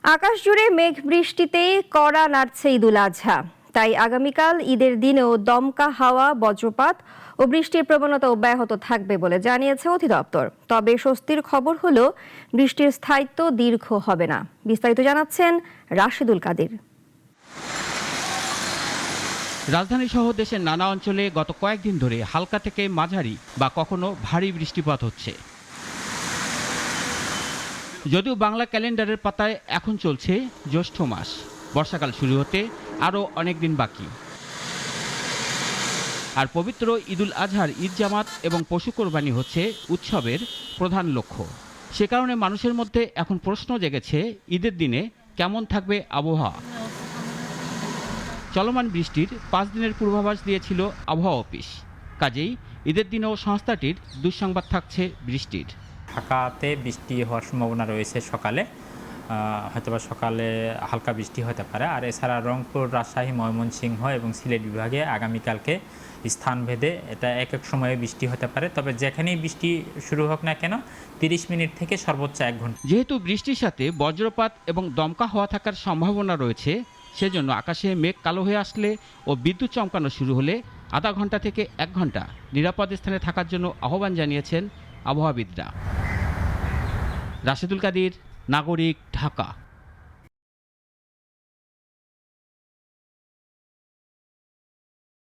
আকাশ জুড়ে মেঘ বৃষ্টিতে কড়া নাড়ছে ঈদুল আজহা। তাই আগামীকাল ঈদের দিনেও দমকা হাওয়া, বজ্রপাত ও বৃষ্টির প্রবণতা অব্যাহত থাকবে বলে জানিয়েছে অধিদপ্তর। তবে স্বস্তির খবর হলো বৃষ্টির স্থায়িত্ব দীর্ঘ হবে না। বিস্তারিত জানাচ্ছেন রাশেদুল কাদির। রাজধানী সহ দেশের নানা অঞ্চলে গত কয়েকদিন ধরে হালকা থেকে মাঝারি বা কখনো ভারী বৃষ্টিপাত হচ্ছে। যদিও বাংলা ক্যালেন্ডারের পাতায় এখন চলছে জ্যৈষ্ঠ মাস, বর্ষাকাল শুরু হতে আরও অনেক দিন বাকি। আর পবিত্র ঈদুল আজহার ঈদ জামাত এবং পশু কোরবানি হচ্ছে উৎসবের প্রধান লক্ষ্য। সে কারণে মানুষের মধ্যে এখন প্রশ্ন জেগেছে, ঈদের দিনে কেমন থাকবে আবহাওয়া। চলমান বৃষ্টির 5 দিনের পূর্বাভাস দিয়েছিল আবহাওয়া অফিস। কাজেই ঈদের দিনেও সংস্থাটির দুঃসংবাদ থাকছে বৃষ্টির। ঢাকাতে বৃষ্টি হওয়ার সম্ভাবনা রয়েছে সকালে, হয়তোবা সকালে হালকা বৃষ্টি হতে পারে। আর এছাড়া রংপুর, রাজশাহী, ময়মনসিংহ এবং সিলেট বিভাগে আগামীকালকে স্থানভেদে এটা এক এক সময়ে বৃষ্টি হতে পারে। তবে যেখানেই বৃষ্টি শুরু হোক না কেন 30 মিনিট থেকে সর্বোচ্চ 1 ঘন্টা। যেহেতু বৃষ্টির সাথে বজ্রপাত এবং দমকা হওয়া থাকার সম্ভাবনা রয়েছে, সেজন্য আকাশে মেঘ কালো হয়ে আসলে ও বিদ্যুৎ চমকানো শুরু হলে আধা ঘন্টা থেকে 1 ঘন্টা নিরাপদ স্থানে থাকার জন্য আহ্বান জানিয়েছেন আবহাওয়াবিদরা। রাশেদুল কাদির, নাগরিক, ঢাকা।